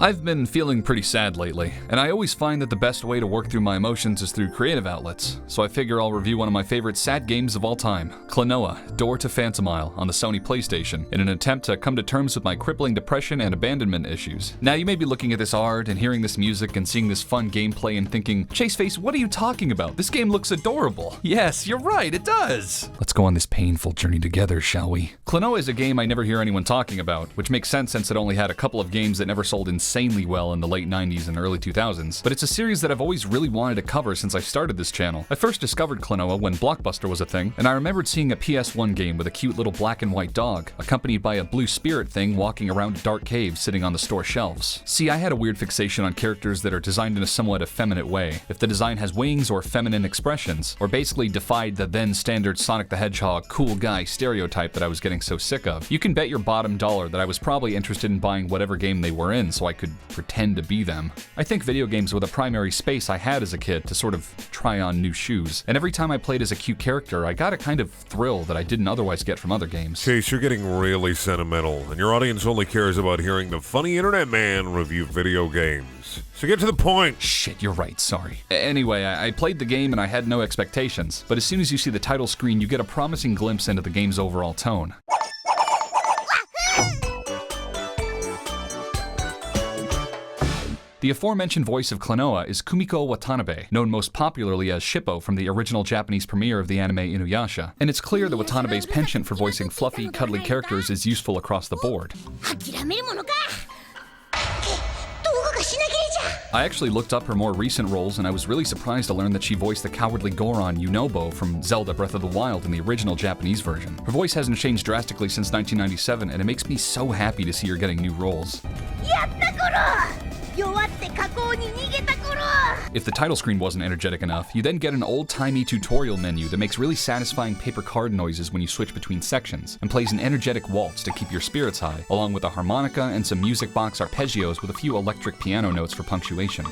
I've been feeling pretty sad lately, and I always find that the best way to work through my emotions is through creative outlets, so I figure I'll review one of my favorite sad games of all time, Klonoa, Door to Phantomile on the Sony PlayStation, in an attempt to come to terms with my crippling depression and abandonment issues. Now you may be looking at this art and hearing this music and seeing this fun gameplay and thinking, ChaseFace, what are you talking about? This game looks adorable. Yes, you're right, it does. Let's go on this painful journey together, shall we? Klonoa is a game I never hear anyone talking about, which makes sense since it only had a couple of games that never sold insanely well in the late 90s and early 2000s, but it's a series that I've always really wanted to cover since I started this channel. I first discovered Klonoa when Blockbuster was a thing, and I remembered seeing a PS1 game with a cute little black and white dog, accompanied by a blue spirit thing walking around a dark cave sitting on the store shelves. See, I had a weird fixation on characters that are designed in a somewhat effeminate way. If the design has wings or feminine expressions, or basically defied the then standard Sonic the Hedgehog cool guy stereotype that I was getting so sick of, you can bet your bottom dollar that I was probably interested in buying whatever game they were in so I could pretend to be them. I think video games were the primary space I had as a kid to sort of try on new shoes, and every time I played as a cute character, I got a kind of thrill that I didn't otherwise get from other games. Chase, you're getting really sentimental, and your audience only cares about hearing the funny internet man review video games. So get to the point. Shit, you're right, sorry. Anyway, I played the game and I had no expectations, but as soon as you see the title screen, you get a promising glimpse into the game's overall tone. The aforementioned voice of Klonoa is Kumiko Watanabe, known most popularly as Shippo from the original Japanese premiere of the anime Inuyasha, and it's clear that Watanabe's penchant for voicing fluffy, cuddly characters is useful across the board. I actually looked up her more recent roles, and I was really surprised to learn that she voiced the cowardly Goron Yunobo from Zelda Breath of the Wild in the original Japanese version. Her voice hasn't changed drastically since 1997, and it makes me so happy to see her getting new roles. If the title screen wasn't energetic enough, you then get an old-timey tutorial menu that makes really satisfying paper card noises when you switch between sections, and plays an energetic waltz to keep your spirits high, along with a harmonica and some music box arpeggios with a few electric piano notes for punctuation.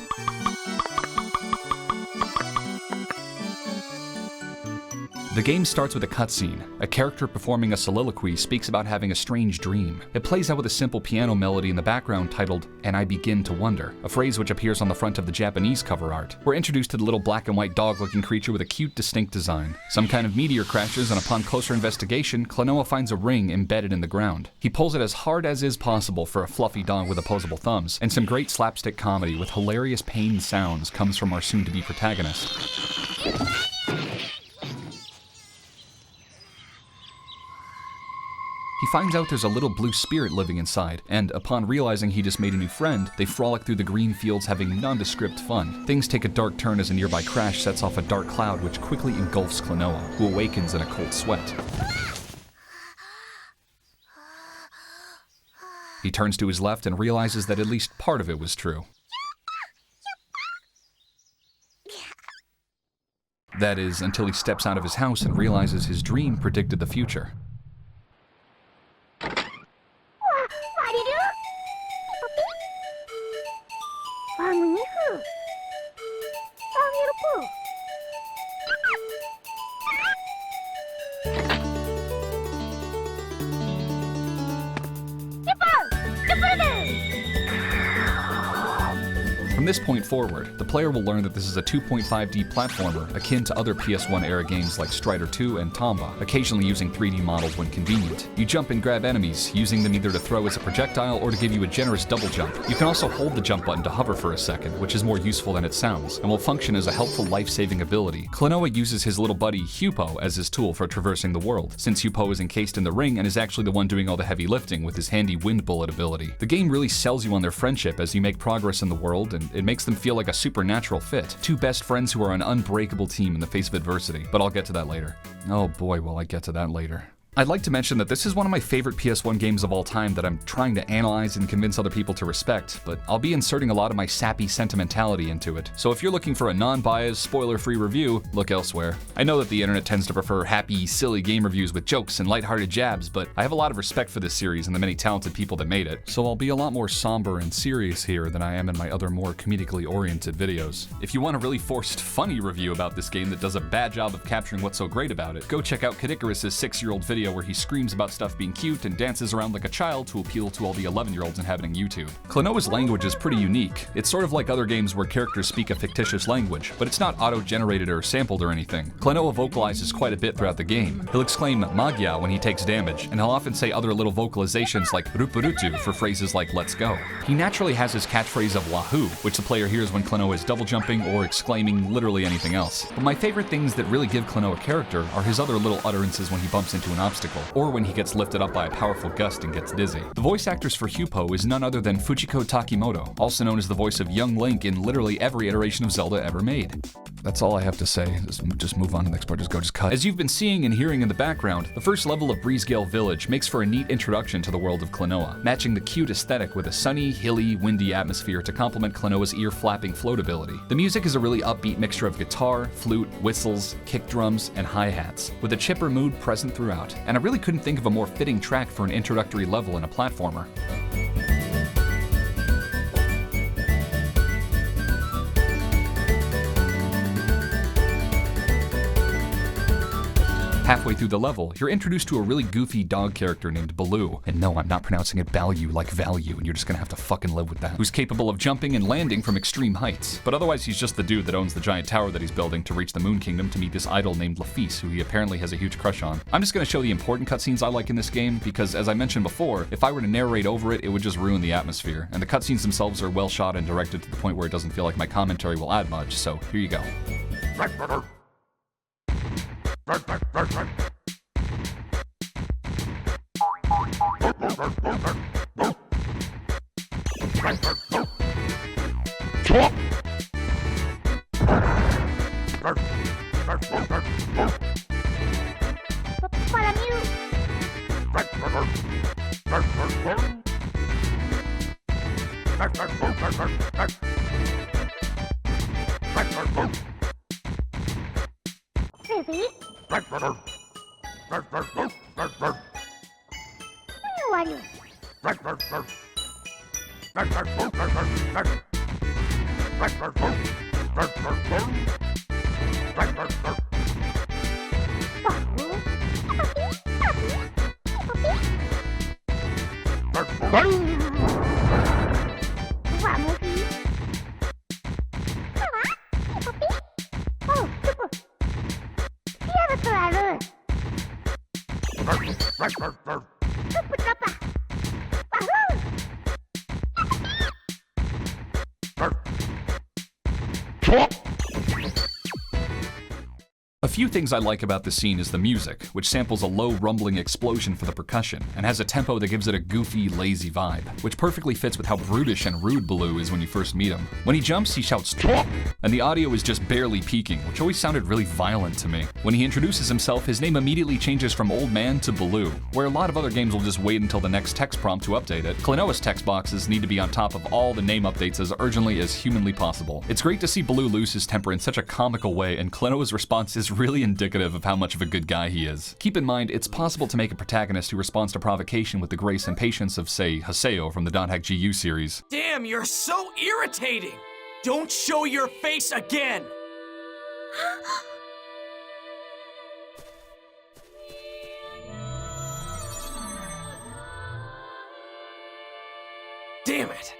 The game starts with a cutscene. A character performing a soliloquy speaks about having a strange dream. It plays out with a simple piano melody in the background titled, "And I Begin to Wonder," a phrase which appears on the front of the Japanese cover art. We're introduced to the little black and white dog-looking creature with a cute, distinct design. Some kind of meteor crashes, and upon closer investigation, Klonoa finds a ring embedded in the ground. He pulls it as hard as is possible for a fluffy dog with opposable thumbs, and some great slapstick comedy with hilarious pain sounds comes from our soon-to-be protagonist. He finds out there's a little blue spirit living inside, and upon realizing he just made a new friend, they frolic through the green fields having nondescript fun. Things take a dark turn as a nearby crash sets off a dark cloud which quickly engulfs Klonoa, who awakens in a cold sweat. He turns to his left and realizes that at least part of it was true. That is, until he steps out of his house and realizes his dream predicted the future. From this point forward, the player will learn that this is a 2.5D platformer akin to other PS1-era games like Strider 2 and Tomba, occasionally using 3D models when convenient. You jump and grab enemies, using them either to throw as a projectile or to give you a generous double jump. You can also hold the jump button to hover for a second, which is more useful than it sounds, and will function as a helpful life-saving ability. Klonoa uses his little buddy Hupo as his tool for traversing the world, since Hupo is encased in the ring and is actually the one doing all the heavy lifting with his handy wind bullet ability. The game really sells you on their friendship as you make progress in the world, and it makes them feel like a supernatural fit. Two best friends who are an unbreakable team in the face of adversity, but I'll get to that later. Oh boy, will I get to that later. I'd like to mention that this is one of my favorite PS1 games of all time that I'm trying to analyze and convince other people to respect, but I'll be inserting a lot of my sappy sentimentality into it. So if you're looking for a non-biased, spoiler-free review, look elsewhere. I know that the internet tends to prefer happy, silly game reviews with jokes and lighthearted jabs, but I have a lot of respect for this series and the many talented people that made it, so I'll be a lot more somber and serious here than I am in my other more comedically oriented videos. If you want a really forced, funny review about this game that does a bad job of capturing what's so great about it, go check out Kadikarus' 6-year-old video video where he screams about stuff being cute and dances around like a child to appeal to all the 11-year-olds inhabiting YouTube. Klonoa's language is pretty unique. It's sort of like other games where characters speak a fictitious language, but it's not auto-generated or sampled or anything. Klonoa vocalizes quite a bit throughout the game. He'll exclaim Magia when he takes damage, and he'll often say other little vocalizations like Rupurutu for phrases like let's go. He naturally has his catchphrase of Wahoo, which the player hears when Klonoa is double jumping or exclaiming literally anything else. But my favorite things that really give Klonoa character are his other little utterances when he bumps into an obstacle, or when he gets lifted up by a powerful gust and gets dizzy. The voice actress for Hupo is none other than Fujiko Takimoto, also known as the voice of young Link in literally every iteration of Zelda ever made. That's all I have to say. Just move on to the next part. Just cut. As you've been seeing and hearing in the background, the first level of Breezegale Village makes for a neat introduction to the world of Klonoa, matching the cute aesthetic with a sunny, hilly, windy atmosphere to complement Klonoa's ear-flapping float ability. The music is a really upbeat mixture of guitar, flute, whistles, kick drums, and hi-hats, with a chipper mood present throughout, and I really couldn't think of a more fitting track for an introductory level in a platformer. Halfway through the level, you're introduced to a really goofy dog character named Baloo. And no, I'm not pronouncing it Baloo like value, and you're just gonna have to fucking live with that. Who's capable of jumping and landing from extreme heights. But otherwise, he's just the dude that owns the giant tower that he's building to reach the Moon Kingdom to meet this idol named Laphise, who he apparently has a huge crush on. I'm just gonna show the important cutscenes I like in this game, because as I mentioned before, if I were to narrate over it, it would just ruin the atmosphere. And the cutscenes themselves are well shot and directed to the point where it doesn't feel like my commentary will add much, so here you go. A few things I like about the scene is the music, which samples a low rumbling explosion for the percussion, and has a tempo that gives it a goofy, lazy vibe, which perfectly fits with how brutish and rude Baloo is when you first meet him. When he jumps, he shouts "Chop!" and the audio is just barely peaking, which always sounded really violent to me. When he introduces himself, his name immediately changes from Old Man to Baloo, where a lot of other games will just wait until the next text prompt to update it. Klonoa's text boxes need to be on top of all the name updates as urgently as humanly possible. It's great to see Baloo lose his temper in such a comical way, and Klonoa's response is really indicative of how much of a good guy he is. Keep in mind, it's possible to make a protagonist who responds to provocation with the grace and patience of, say, Haseo from the .hack GU series. Damn, you're so irritating! Don't show your face again! Damn it!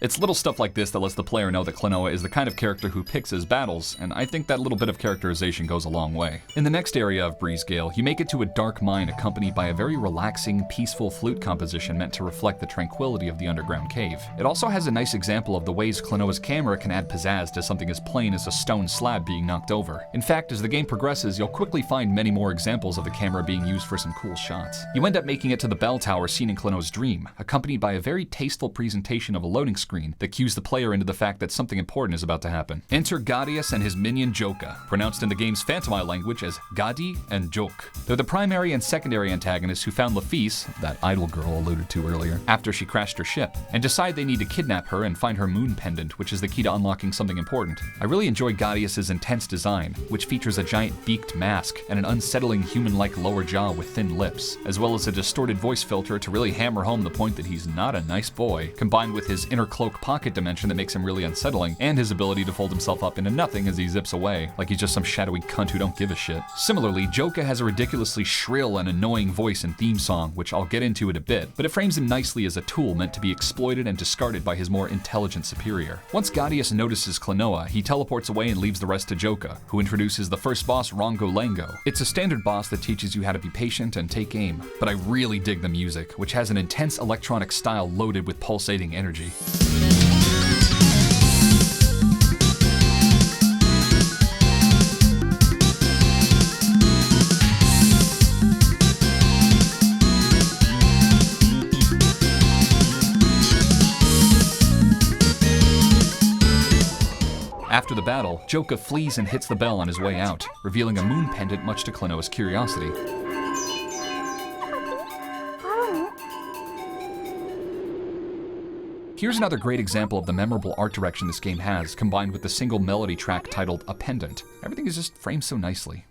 It's little stuff like this that lets the player know that Klonoa is the kind of character who picks his battles, and I think that little bit of characterization goes a long way. In the next area of Breezegale, you make it to a dark mine accompanied by a very relaxing, peaceful flute composition meant to reflect the tranquility of the underground cave. It also has a nice example of the ways Klonoa's camera can add pizzazz to something as plain as a stone slab being knocked over. In fact, as the game progresses, you'll quickly find many more examples of the camera being used for some cool shots. You end up making it to the bell tower seen in Klonoa's dream, accompanied by a very tasteful presentation of a loading screen that cues the player into the fact that something important is about to happen. Enter Ghadius and his minion Joka, pronounced in the game's Phantomile language as Gadi and Jok. They're the primary and secondary antagonists who found Laphise, that idol girl alluded to earlier, after she crashed her ship, and decide they need to kidnap her and find her moon pendant, which is the key to unlocking something important. I really enjoy Ghadius's intense design, which features a giant beaked mask and an unsettling human-like lower jaw with thin lips, as well as a distorted voice filter to really hammer home the point that he's not a nice boy, combined with his inner cloak pocket dimension that makes him really unsettling, and his ability to fold himself up into nothing as he zips away, like he's just some shadowy cunt who don't give a shit. Similarly, Joka has a ridiculously shrill and annoying voice and theme song, which I'll get into in a bit, but it frames him nicely as a tool meant to be exploited and discarded by his more intelligent superior. Once Gaudius notices Klonoa, he teleports away and leaves the rest to Joka, who introduces the first boss, Rongo Lango. It's a standard boss that teaches you how to be patient and take aim, but I really dig the music, which has an intense electronic style loaded with pulsating energy. After the battle, Joka flees and hits the bell on his way out, revealing a moon pendant much to Klonoa's curiosity. Here's another great example of the memorable art direction this game has, combined with the single melody track titled A Pendant. Everything is just framed so nicely.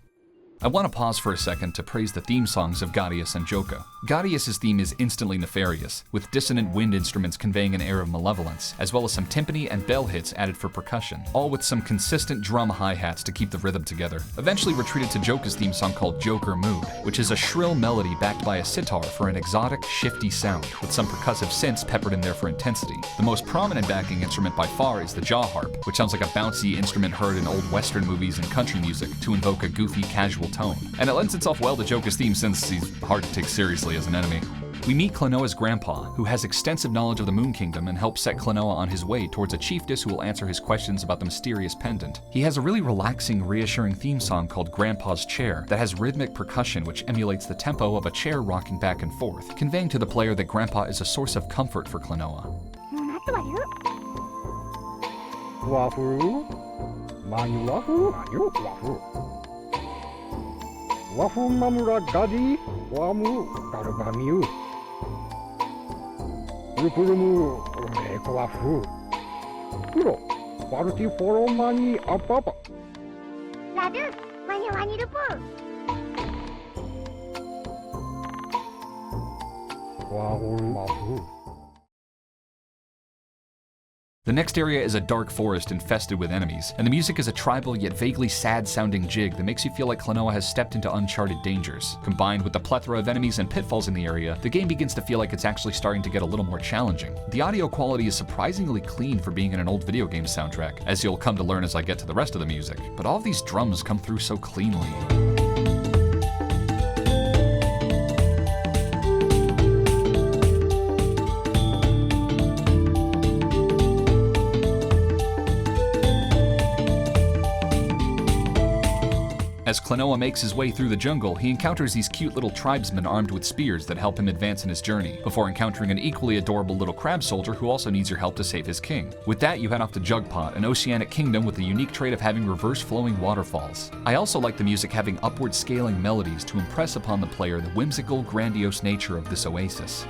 I want to pause for a second to praise the theme songs of Gaudius and Joka. Gaudius' theme is instantly nefarious, with dissonant wind instruments conveying an air of malevolence, as well as some timpani and bell hits added for percussion, all with some consistent drum hi-hats to keep the rhythm together. Eventually retreated to Joka's theme song called Joker Mood, which is a shrill melody backed by a sitar for an exotic, shifty sound, with some percussive synths peppered in there for intensity. The most prominent backing instrument by far is the jaw harp, which sounds like a bouncy instrument heard in old western movies and country music to invoke a goofy, casual tone. And it lends itself well to Joka's theme since he's hard to take seriously as an enemy. We meet Klonoa's grandpa, who has extensive knowledge of the Moon Kingdom and helps set Klonoa on his way towards a chiefess who will answer his questions about the mysterious pendant. He has a really relaxing, reassuring theme song called Grandpa's Chair that has rhythmic percussion which emulates the tempo of a chair rocking back and forth, conveying to the player that Grandpa is a source of comfort for Klonoa. Wafu mamura gadi wamu garugamiu. Rupurumu umeko wafu. Kuro waruti foro mani apapa. Ladu mani wani rupu. Wahu wafu. The next area is a dark forest infested with enemies, and the music is a tribal yet vaguely sad-sounding jig that makes you feel like Klonoa has stepped into uncharted dangers. Combined with the plethora of enemies and pitfalls in the area, the game begins to feel like it's actually starting to get a little more challenging. The audio quality is surprisingly clean for being in an old video game soundtrack, as you'll come to learn as I get to the rest of the music, but all of these drums come through so cleanly. As Klonoa makes his way through the jungle, he encounters these cute little tribesmen armed with spears that help him advance in his journey, before encountering an equally adorable little crab soldier who also needs your help to save his king. With that, you head off to Jugpot, an oceanic kingdom with the unique trait of having reverse-flowing waterfalls. I also like the music having upward-scaling melodies to impress upon the player the whimsical, grandiose nature of this oasis.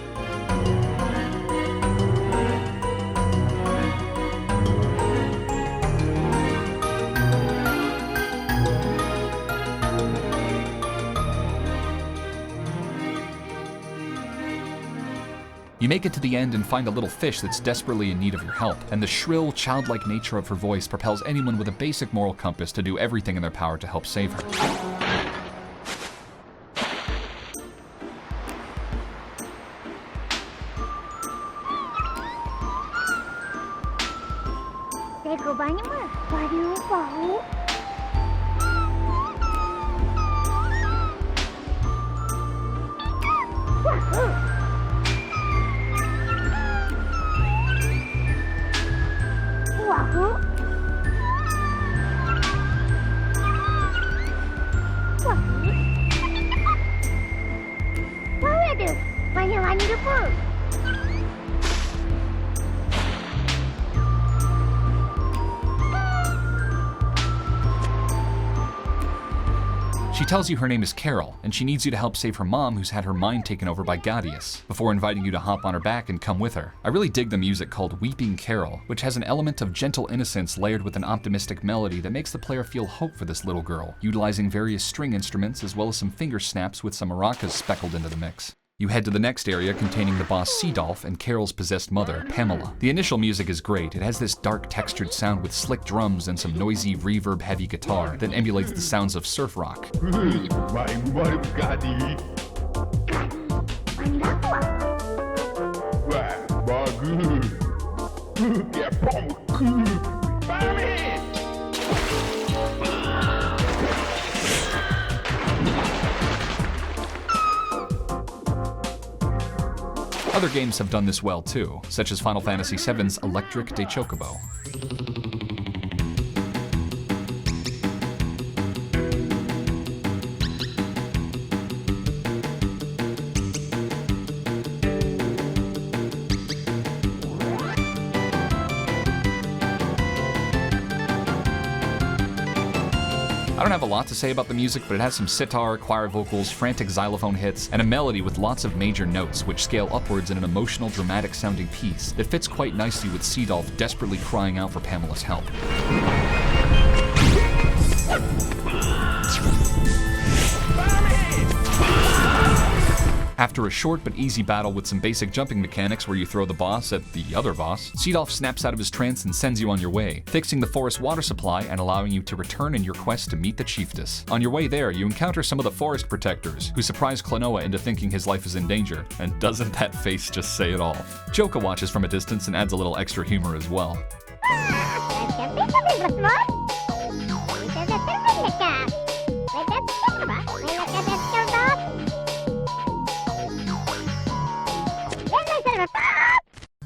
You make it to the end and find a little fish that's desperately in need of your help, and the shrill, childlike nature of her voice propels anyone with a basic moral compass to do everything in their power to help save her. She tells you her name is Carol, and she needs you to help save her mom who's had her mind taken over by Gaudius, before inviting you to hop on her back and come with her. I really dig the music called Weeping Carol, which has an element of gentle innocence layered with an optimistic melody that makes the player feel hope for this little girl, utilizing various string instruments as well as some finger snaps with some maracas speckled into the mix. You head to the next area containing the boss Seedolf and Carol's possessed mother, Pamela. The initial music is great. It has this dark textured sound with slick drums and some noisy reverb-heavy guitar that emulates the sounds of surf rock. Other games have done this well too, such as Final Fantasy VII's Electric de Chocobo. I don't have a lot to say about the music, but it has some sitar, choir vocals, frantic xylophone hits, and a melody with lots of major notes which scale upwards in an emotional, dramatic sounding piece that fits quite nicely with Seedolf desperately crying out for Pamela's help. After a short but easy battle with some basic jumping mechanics where you throw the boss at the other boss, Seedolf snaps out of his trance and sends you on your way, fixing the forest water supply and allowing you to return in your quest to meet the chiefess. On your way there, you encounter some of the forest protectors, who surprise Klonoa into thinking his life is in danger, and doesn't that face just say it all? Joka watches from a distance and adds a little extra humor as well.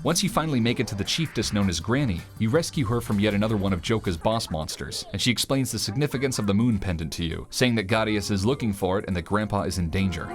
Once you finally make it to the chiefess known as Granny, you rescue her from yet another one of Joka's boss monsters, and she explains the significance of the moon pendant to you, saying that Gadius is looking for it and that Grandpa is in danger.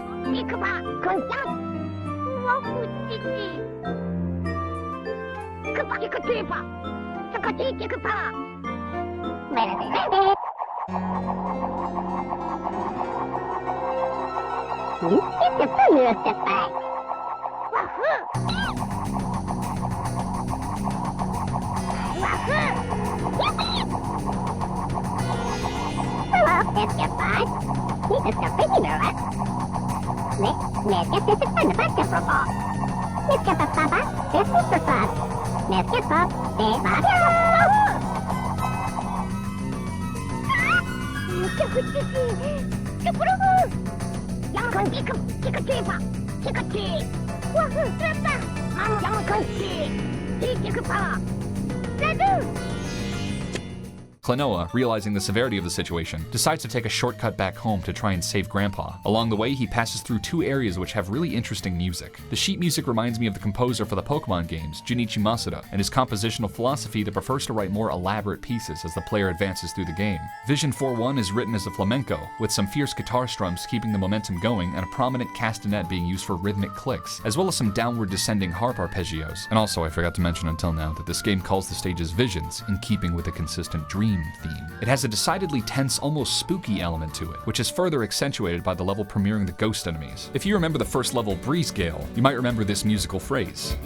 Klonoa, realizing the severity of the situation, decides to take a shortcut back home to try and save Grandpa. Along the way, he passes through two areas which have really interesting music. The sheet music reminds me of the composer for the Pokemon games, Junichi Masuda, and his compositional philosophy that prefers to write more elaborate pieces as the player advances through the game. Vision 4-1 is written as a flamenco, with some fierce guitar strums keeping the momentum going and a prominent castanet being used for rhythmic clicks, as well as some downward descending harp arpeggios. And also, I forgot to mention until now that this game calls the stages visions, in keeping with the consistent dream theme. It has a decidedly tense, almost spooky element to it, which is further accentuated by the level premiering the ghost enemies. If you remember the first level Breezegale, you might remember this musical phrase.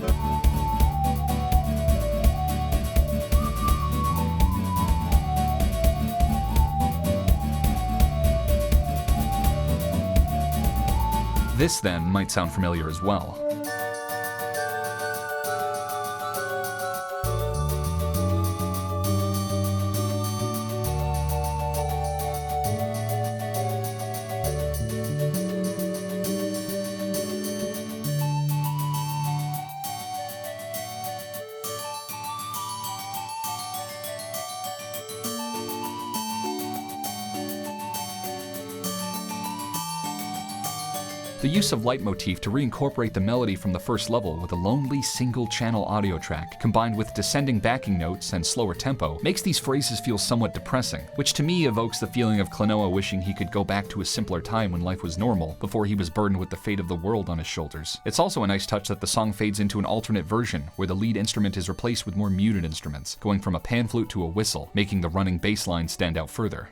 This then might sound familiar as well. The use of leitmotif to reincorporate the melody from the first level with a lonely single-channel audio track, combined with descending backing notes and slower tempo, makes these phrases feel somewhat depressing, which to me evokes the feeling of Klonoa wishing he could go back to a simpler time when life was normal, before he was burdened with the fate of the world on his shoulders. It's also a nice touch that the song fades into an alternate version, where the lead instrument is replaced with more muted instruments, going from a pan flute to a whistle, making the running bass line stand out further.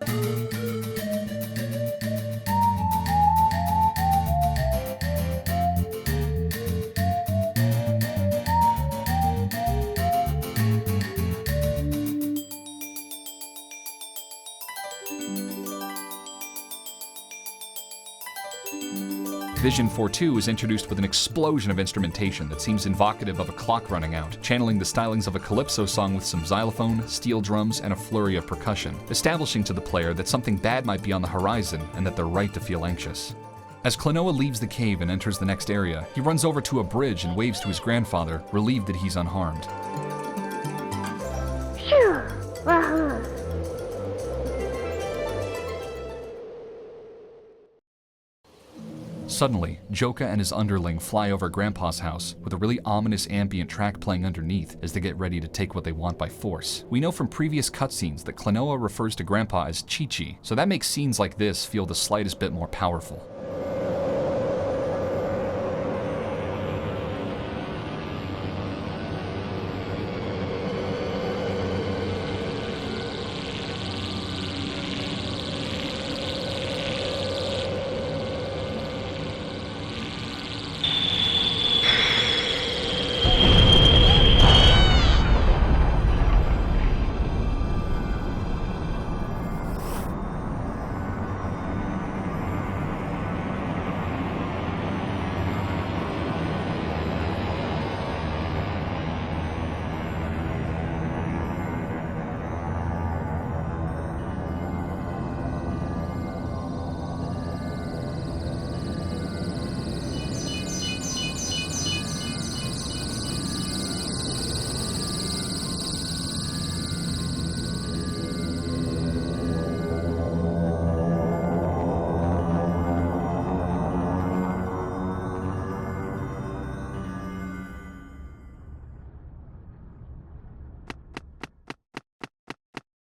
Vision 4.2 is introduced with an explosion of instrumentation that seems invocative of a clock running out, channeling the stylings of a calypso song with some xylophone, steel drums, and a flurry of percussion, establishing to the player that something bad might be on the horizon and that they're right to feel anxious. As Klonoa leaves the cave and enters the next area, he runs over to a bridge and waves to his grandfather, relieved that he's unharmed. Phew! Wahoo! Suddenly, Joka and his underling fly over Grandpa's house with a really ominous ambient track playing underneath as they get ready to take what they want by force. We know from previous cutscenes that Klonoa refers to Grandpa as Chi-Chi, so that makes scenes like this feel the slightest bit more powerful.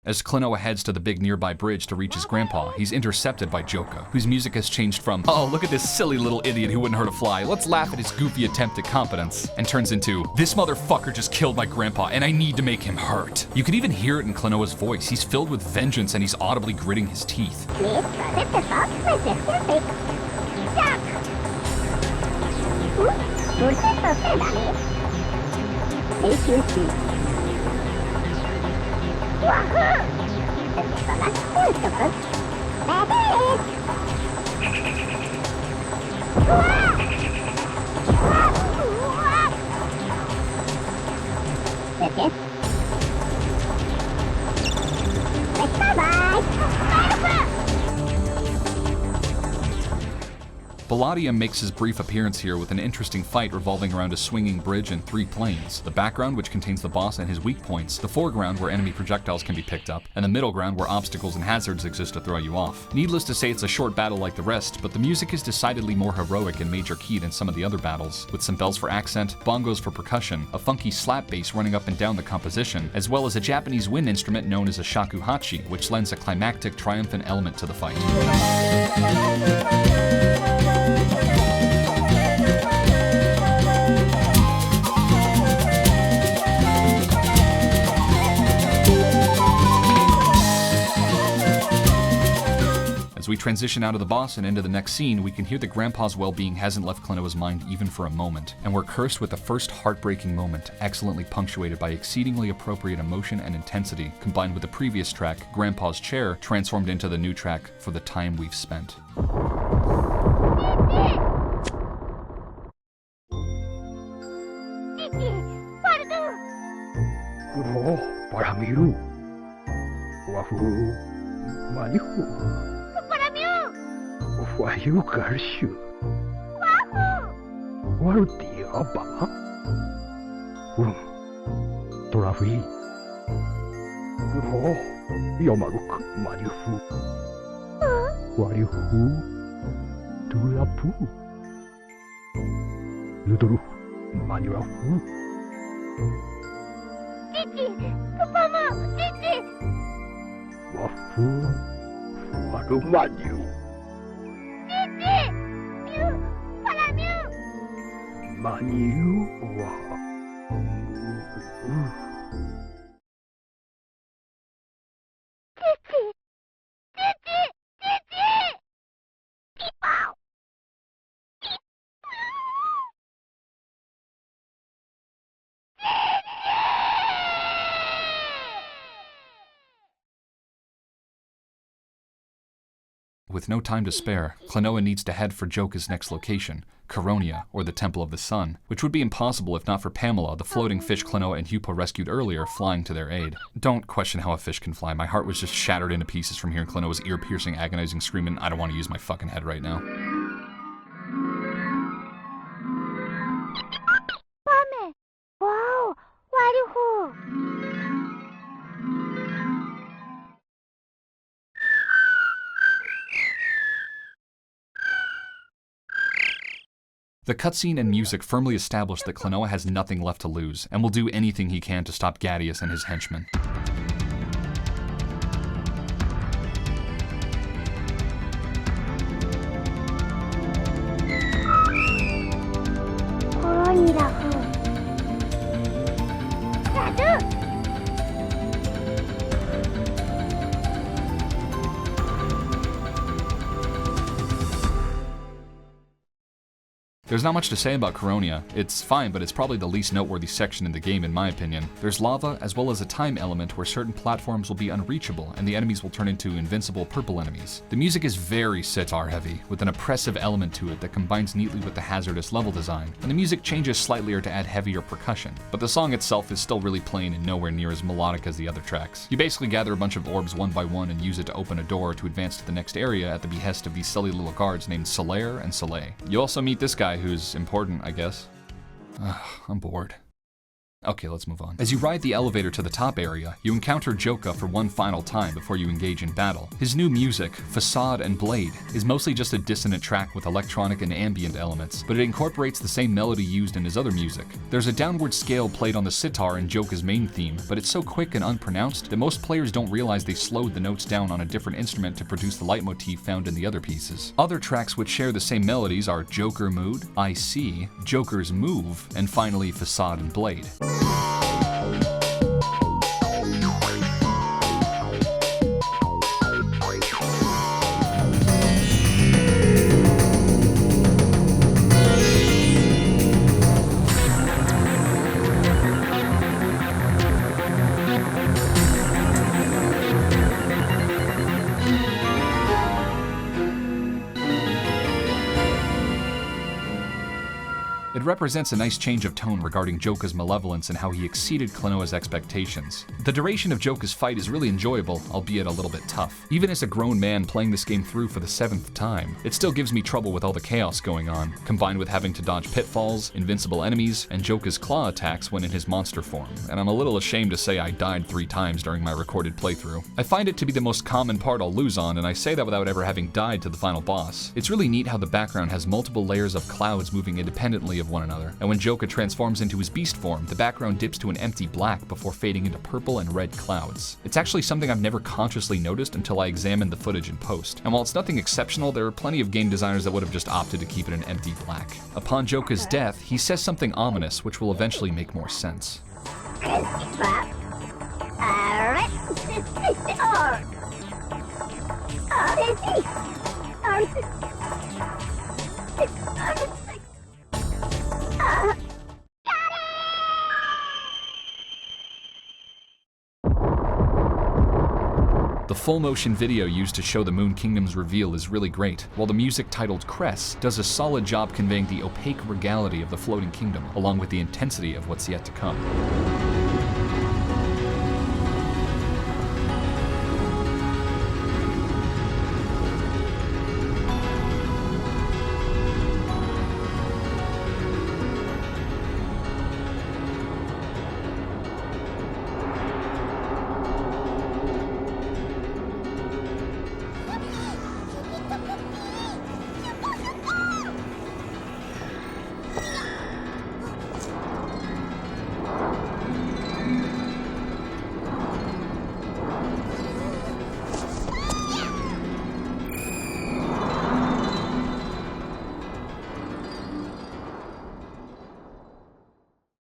As Klonoa heads to the big nearby bridge to reach his grandpa, he's intercepted by Joka, whose music has changed from, "Oh, look at this silly little idiot who wouldn't hurt a fly, let's laugh at his goofy attempt at competence," and turns into, "This motherfucker just killed my grandpa and I need to make him hurt." You can even hear it in Klonoa's voice. He's filled with vengeance and he's audibly gritting his teeth. Please visit the box with this Duck! Wahoo! Palladium makes his brief appearance here with an interesting fight revolving around a swinging bridge and 3 planes. The background, which contains the boss and his weak points, the foreground where enemy projectiles can be picked up, and the middle ground where obstacles and hazards exist to throw you off. Needless to say, it's a short battle like the rest, but the music is decidedly more heroic and major key than some of the other battles, with some bells for accent, bongos for percussion, a funky slap bass running up and down the composition, as well as a Japanese wind instrument known as a shakuhachi, which lends a climactic, triumphant element to the fight. As we transition out of the boss and into the next scene, we can hear that Grandpa's well-being hasn't left Klonoa's mind even for a moment, and we're cursed with the first heartbreaking moment, excellently punctuated by exceedingly appropriate emotion and intensity, combined with the previous track, Grandpa's Chair, transformed into the new track, For the Time We've Spent. Paramiru. Wafu. Manifu. Wayu Garshu. Waruti Abba. Torafi. Yomaruk Marifu. Warifu. Turapu. Luduru Manurafu. Wafu. Warumanu. Manu wa with no time to spare, Klonoa needs to head for Joka's next location, Coronia, or the Temple of the Sun, which would be impossible if not for Pamela, the floating fish Klonoa and Hupo rescued earlier, flying to their aid. Don't question how a fish can fly. My heart was just shattered into pieces from hearing Klonoa's ear-piercing, agonizing scream, and I don't want to use my fucking head right now. Mame! Wow! Wonderful! The cutscene and music firmly establish that Klonoa has nothing left to lose, and will do anything he can to stop Gattius and his henchmen. There's not much to say about Coronia. It's fine, but it's probably the least noteworthy section in the game in my opinion. There's lava, as well as a time element where certain platforms will be unreachable, and the enemies will turn into invincible purple enemies. The music is very sitar heavy, with an oppressive element to it that combines neatly with the hazardous level design, and the music changes slightly to add heavier percussion. But the song itself is still really plain and nowhere near as melodic as the other tracks. You basically gather a bunch of orbs one by one and use it to open a door to advance to the next area at the behest of these silly little guards named Solaire and Soleil. You also meet this guy who's important, I guess. I'm bored. Okay, let's move on. As you ride the elevator to the top area, you encounter Joka for one final time before you engage in battle. His new music, Facade and Blade, is mostly just a dissonant track with electronic and ambient elements, but it incorporates the same melody used in his other music. There's a downward scale played on the sitar in Joka's main theme, but it's so quick and unpronounced that most players don't realize they slowed the notes down on a different instrument to produce the leitmotif found in the other pieces. Other tracks which share the same melodies are Joker Mood, I See, Joker's Move, and finally Facade and Blade. It represents a nice change of tone regarding Joka's malevolence and how he exceeded Klonoa's expectations. The duration of Joka's fight is really enjoyable, albeit a little bit tough. Even as a grown man playing this game through for the 7th time, it still gives me trouble with all the chaos going on, combined with having to dodge pitfalls, invincible enemies, and Joka's claw attacks when in his monster form, and I'm a little ashamed to say I died 3 times during my recorded playthrough. I find it to be the most common part I'll lose on, and I say that without ever having died to the final boss. It's really neat how the background has multiple layers of clouds moving independently of one another, and when Joka transforms into his beast form, the background dips to an empty black before fading into purple and red clouds. It's actually something I've never consciously noticed until I examined the footage in post, and while it's nothing exceptional, there are plenty of game designers that would have just opted to keep it an empty black. Upon Joka's death, he says something ominous, which will eventually make more sense. The full motion video used to show the Moon Kingdom's reveal is really great, while the music titled Cress does a solid job conveying the opaque regality of the floating kingdom, along with the intensity of what's yet to come.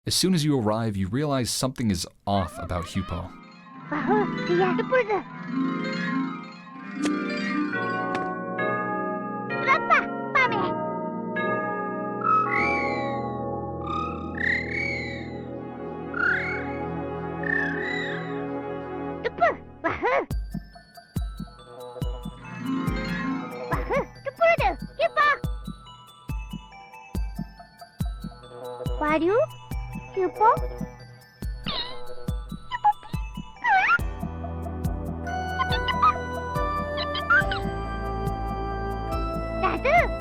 As soon as you arrive, you realize something is off about Hupo. Mario? Super? Dadu!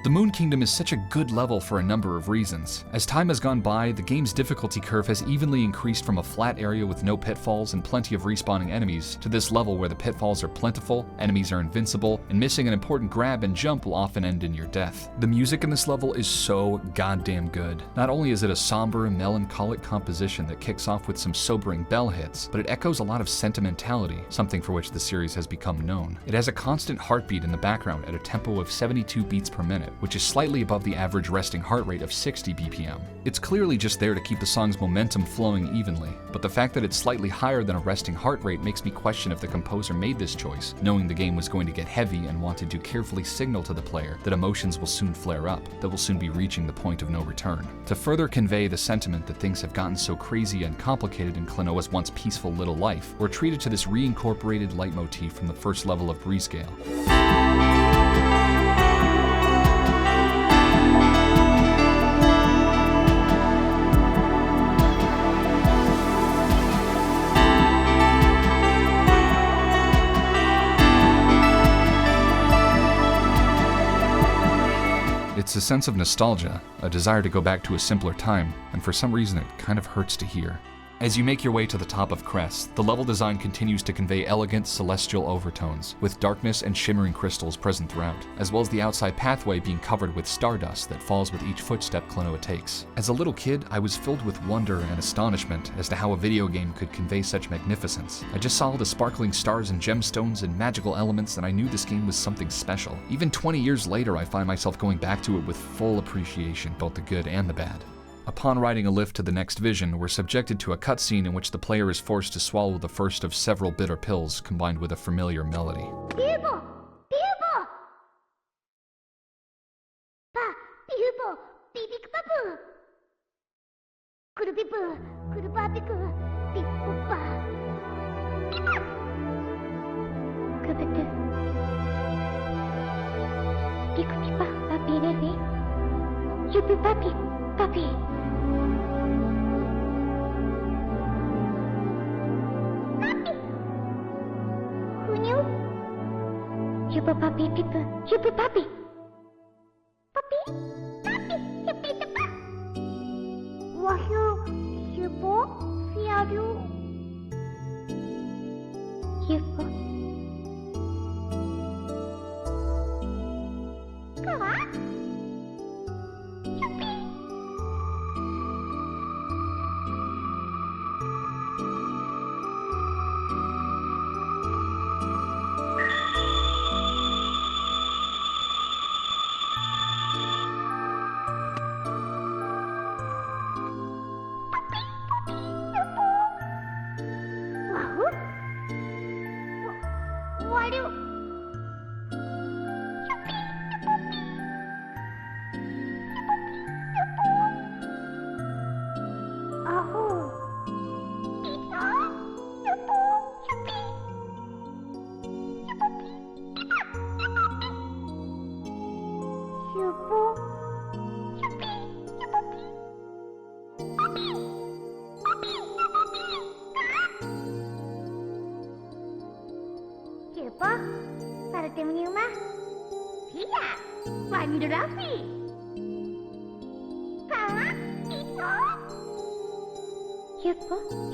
The Moon Kingdom is such a good level for a number of reasons. As time has gone by, the game's difficulty curve has evenly increased from a flat area with no pitfalls and plenty of respawning enemies to this level where the pitfalls are plentiful, enemies are invincible, and missing an important grab and jump will often end in your death. The music in this level is so goddamn good. Not only is it a somber and melancholic composition that kicks off with some sobering bell hits, but it echoes a lot of sentimentality, something for which the series has become known. It has a constant heartbeat in the background at a tempo of 72 beats per minute, which is slightly above the average resting heart rate of 60 BPM. It's clearly just there to keep the song's momentum flowing evenly, but the fact that it's slightly higher than a resting heart rate makes me question if the composer made this choice, knowing the game was going to get heavy and wanted to carefully signal to the player that emotions will soon flare up, that will soon be reaching the point of no return. To further convey the sentiment that things have gotten so crazy and complicated in Klonoa's once peaceful little life, we're treated to this reincorporated leitmotif from the first level of Breezegale. It's a sense of nostalgia, a desire to go back to a simpler time, and for some reason it kind of hurts to hear. As you make your way to the top of Crest, the level design continues to convey elegant celestial overtones, with darkness and shimmering crystals present throughout, as well as the outside pathway being covered with stardust that falls with each footstep Klonoa takes. As a little kid, I was filled with wonder and astonishment as to how a video game could convey such magnificence. I just saw all the sparkling stars and gemstones and magical elements, and I knew this game was something special. Even 20 years later, I find myself going back to it with full appreciation, both the good and the bad. Upon riding a lift to the next vision, we're subjected to a cutscene in which the player is forced to swallow the first of several bitter pills combined with a familiar melody. Bilbo! Bilbo! Pa! Bilbo! Bibik Babu! Kurubibu! Kurubabiku! Bibba! Kubutu! Bikupipa! Papi Levi! Yupi Papi! Papi! Yupu papi pipu, yupu papi. Papi, papi, yupi yupa. Wahyu, yupu, fiaru. Yupu. Kawa? Yupi.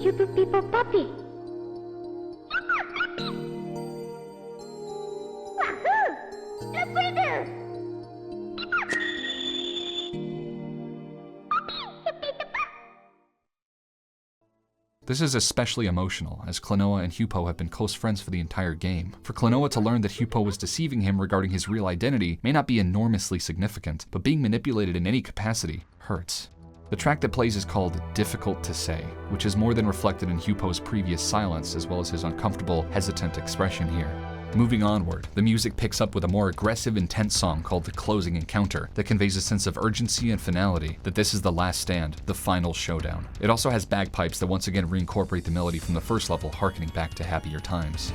Yupu pipo papi. Wahoo! Lupudu! This is especially emotional, as Klonoa and Hupo have been close friends for the entire game. For Klonoa to learn that Hupo was deceiving him regarding his real identity may not be enormously significant, but being manipulated in any capacity hurts. The track that plays is called Difficult to Say, which is more than reflected in Hupo's previous silence as well as his uncomfortable, hesitant expression here. Moving onward, the music picks up with a more aggressive, intense song called The Closing Encounter that conveys a sense of urgency and finality, that this is the last stand, the final showdown. It also has bagpipes that once again reincorporate the melody from the first level, harkening back to happier times.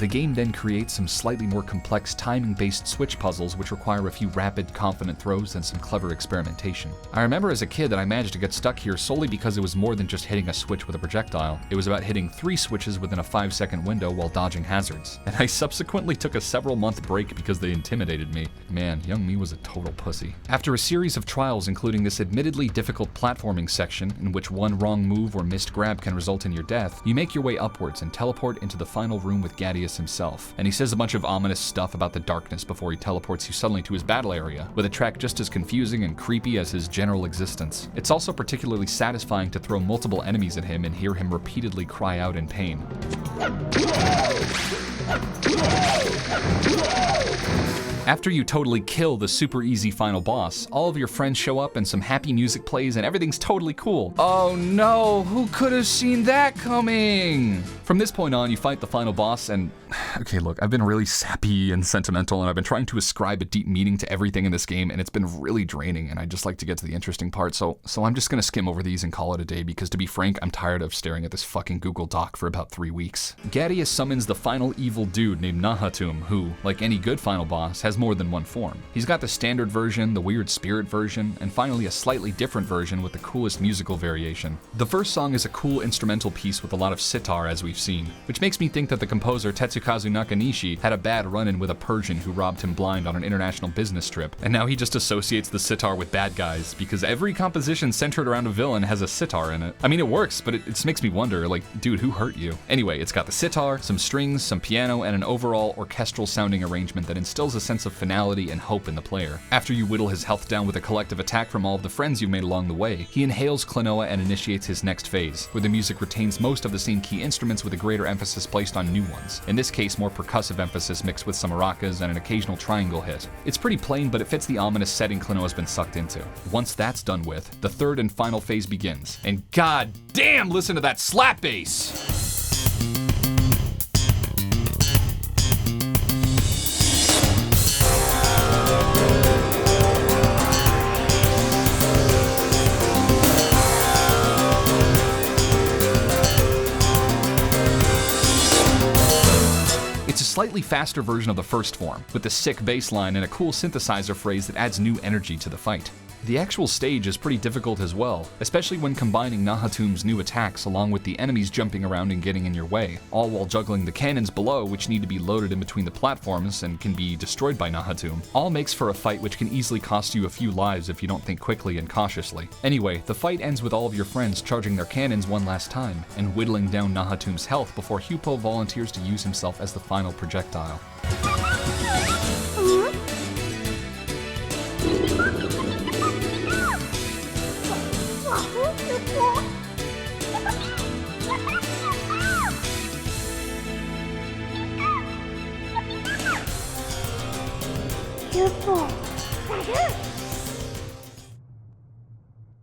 The game then creates some slightly more complex timing-based switch puzzles which require a few rapid, confident throws and some clever experimentation. I remember as a kid that I managed to get stuck here solely because it was more than just hitting a switch with a projectile. It was about hitting 3 switches within a 5-second window while dodging hazards. And I subsequently took a several-month break because they intimidated me. Man, young me was a total pussy. After a series of trials including this admittedly difficult platforming section in which one wrong move or missed grab can result in your death, you make your way upwards and teleport into the final room with Gattius himself. And he says a bunch of ominous stuff about the darkness before he teleports you suddenly to his battle area, with a track just as confusing and creepy as his general existence. It's also particularly satisfying to throw multiple enemies at him and hear him repeatedly cry out in pain. After you totally kill the super easy final boss, all of your friends show up and some happy music plays and everything's totally cool. Oh no, who could have seen that coming? From this point on, you fight the final boss and... Okay, look, I've been really sappy and sentimental and I've been trying to ascribe a deep meaning to everything in this game and it's been really draining and I just like to get to the interesting part, so I'm just gonna skim over these and call it a day because to be frank, I'm tired of staring at this fucking Google Doc for about 3 weeks. Gattius summons the final evil dude named Nahatomb who, like any good final boss, has more than one form. He's got the standard version, the weird spirit version, and finally a slightly different version with the coolest musical variation. The first song is a cool instrumental piece with a lot of sitar as we've seen, which makes me think that the composer Tetsukazu Nakanishi had a bad run-in with a Persian who robbed him blind on an international business trip, and now he just associates the sitar with bad guys, because every composition centered around a villain has a sitar in it. I mean, it works, but it just makes me wonder, like, dude, who hurt you? Anyway, it's got the sitar, some strings, some piano, and an overall orchestral sounding arrangement that instills a sense of finality and hope in the player. After you whittle his health down with a collective attack from all of the friends you've made along the way, he inhales Klonoa and initiates his next phase, where the music retains most of the same key instruments with a greater emphasis placed on new ones. In this case, more percussive emphasis mixed with some maracas and an occasional triangle hit. It's pretty plain, but it fits the ominous setting Klonoa's been sucked into. Once that's done with, the third and final phase begins. And god damn, listen to that slap bass! It's a slightly faster version of the first form, with a sick bass line and a cool synthesizer phrase that adds new energy to the fight. The actual stage is pretty difficult as well, especially when combining Nahatomb's new attacks along with the enemies jumping around and getting in your way, all while juggling the cannons below which need to be loaded in between the platforms and can be destroyed by Nahatomb. All makes for a fight which can easily cost you a few lives if you don't think quickly and cautiously. Anyway, the fight ends with all of your friends charging their cannons one last time and whittling down Nahatomb's health before Hupo volunteers to use himself as the final projectile.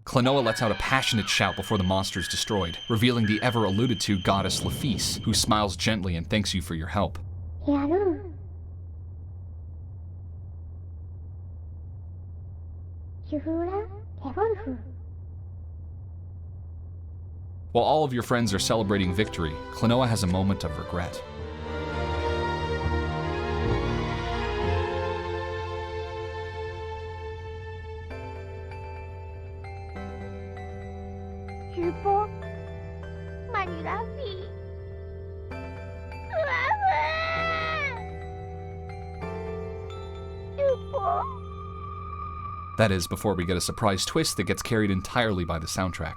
Klonoa lets out a passionate shout before the monster is destroyed, revealing the ever-alluded-to goddess Laphise, who smiles gently and thanks you for your help. While all of your friends are celebrating victory, Klonoa has a moment of regret. That is, before we get a surprise twist that gets carried entirely by the soundtrack.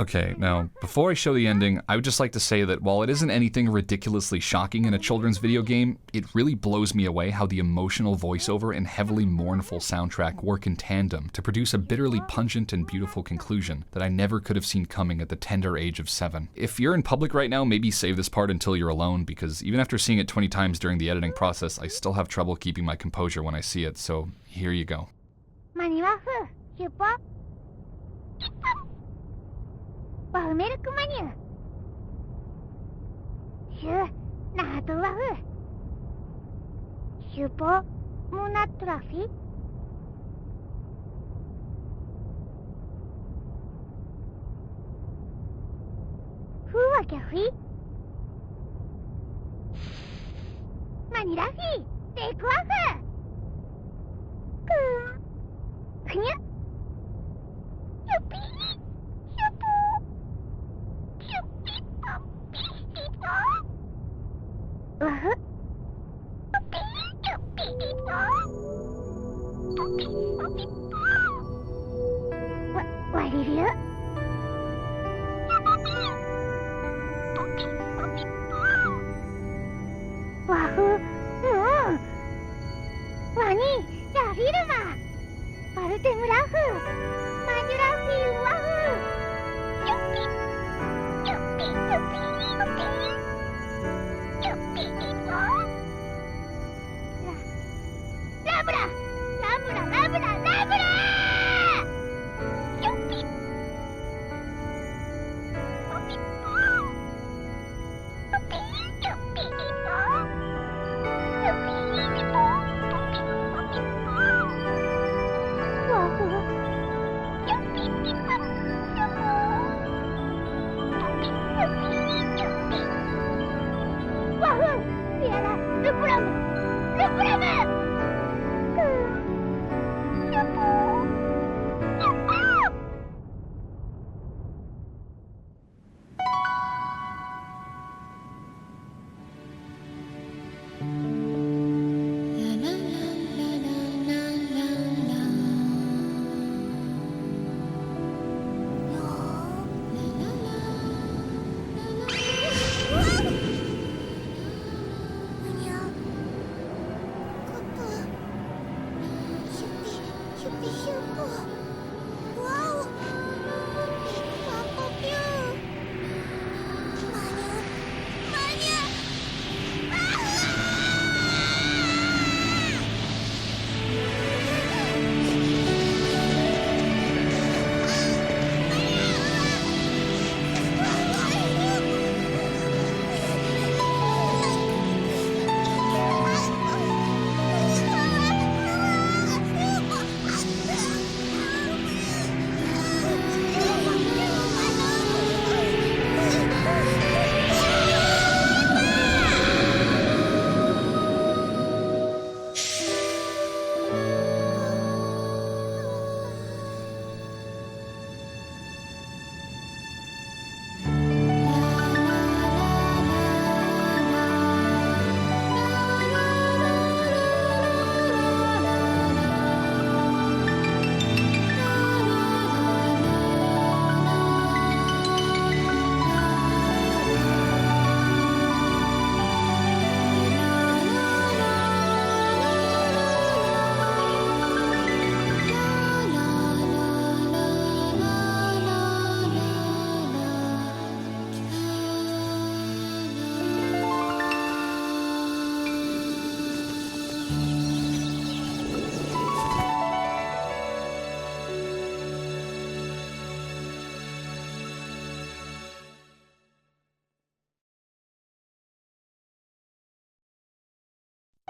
Okay, now, before I show the ending, I would just like to say that while it isn't anything ridiculously shocking in a children's video game, it really blows me away how the emotional voiceover and heavily mournful soundtrack work in tandem to produce a bitterly pungent and beautiful conclusion that I never could have seen coming at the tender age of 7. If you're in public right now, maybe save this part until you're alone, because even after seeing it 20 times during the editing process, I still have trouble keeping my composure when I see it, so here you go. マニワフ、ヒュポ。ワフミルクマニュー。シュ、ナハトワフ。シュポ、ムナトラフィ。フーワキャフィ。マニラフィ、テイクワフ。くにゃ。ヒュピー。What did you? Wahoo! Wani, la firma. Partem rafu. Manurafi wahoo. Yupi. Yupi, yupi, yupi. Yupi, Labra! Labra, labra, labra! Yupi! Yupi! Yupi, yupi, Wahoo! Yupi! Wahoo! Viera, le problème! Le problème!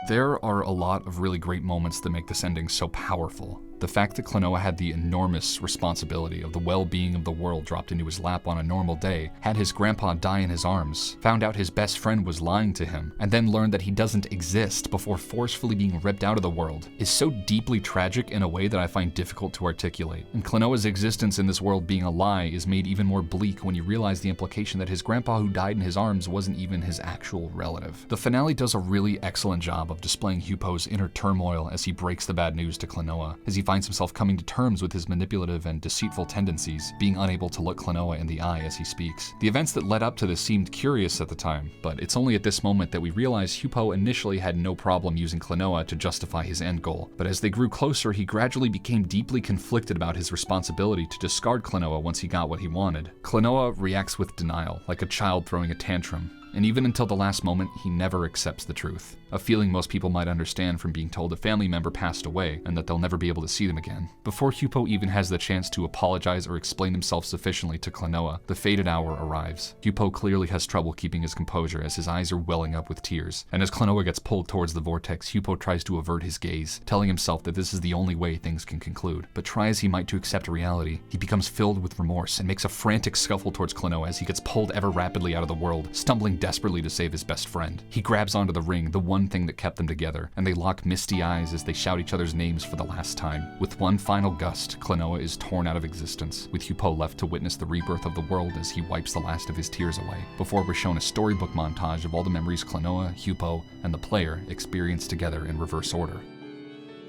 There are a lot of really great moments that make this ending so powerful. The fact that Klonoa had the enormous responsibility of the well-being of the world dropped into his lap on a normal day, had his grandpa die in his arms, found out his best friend was lying to him, and then learned that he doesn't exist before forcefully being ripped out of the world, is so deeply tragic in a way that I find difficult to articulate. And Klonoa's existence in this world being a lie is made even more bleak when you realize the implication that his grandpa who died in his arms wasn't even his actual relative. The finale does a really excellent job of displaying Hupo's inner turmoil as he breaks the bad news to Klonoa, as he finds himself coming to terms with his manipulative and deceitful tendencies, being unable to look Klonoa in the eye as he speaks. The events that led up to this seemed curious at the time, but it's only at this moment that we realize Hyupo initially had no problem using Klonoa to justify his end goal, but as they grew closer, he gradually became deeply conflicted about his responsibility to discard Klonoa once he got what he wanted. Klonoa reacts with denial, like a child throwing a tantrum, and even until the last moment, he never accepts the truth. A feeling most people might understand from being told a family member passed away and that they'll never be able to see them again. Before Hyupo even has the chance to apologize or explain himself sufficiently to Klonoa, the fated hour arrives. Hyupo clearly has trouble keeping his composure as his eyes are welling up with tears, and as Klonoa gets pulled towards the vortex, Hyupo tries to avert his gaze, telling himself that this is the only way things can conclude. But try as he might to accept reality, he becomes filled with remorse and makes a frantic scuffle towards Klonoa as he gets pulled ever rapidly out of the world, stumbling desperately to save his best friend. He grabs onto the ring, the one thing that kept them together, and they lock misty eyes as they shout each other's names for the last time. With one final gust, Klonoa is torn out of existence, with Hyupo left to witness the rebirth of the world as he wipes the last of his tears away, before we're shown a storybook montage of all the memories Klonoa, Hyupo, and the player experience together in reverse order.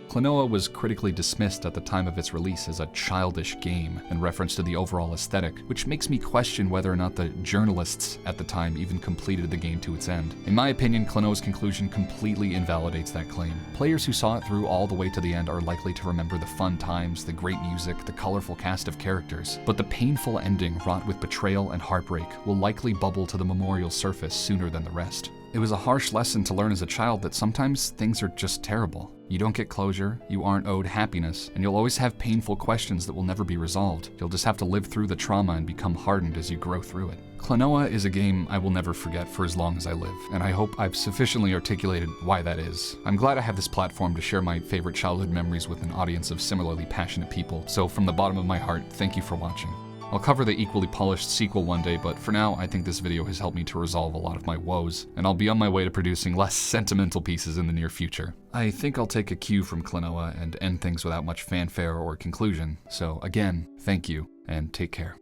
Klonoa was critically dismissed at the time of its release as a childish game in reference to the overall aesthetic, which makes me question whether or not the journalists at the time even completed the game to its end. In my opinion, Klonoa's conclusion completely invalidates that claim. Players who saw it through all the way to the end are likely to remember the fun times, the great music, the colorful cast of characters, but the painful ending wrought with betrayal and heartbreak will likely bubble to the memorial surface sooner than the rest. It was a harsh lesson to learn as a child that sometimes things are just terrible. You don't get closure, you aren't owed happiness, and you'll always have painful questions that will never be resolved. You'll just have to live through the trauma and become hardened as you grow through it. Klonoa is a game I will never forget for as long as I live, and I hope I've sufficiently articulated why that is. I'm glad I have this platform to share my favorite childhood memories with an audience of similarly passionate people, so from the bottom of my heart, thank you for watching. I'll cover the equally polished sequel one day, but for now, I think this video has helped me to resolve a lot of my woes, and I'll be on my way to producing less sentimental pieces in the near future. I think I'll take a cue from Klonoa and end things without much fanfare or conclusion, so again, thank you, and take care.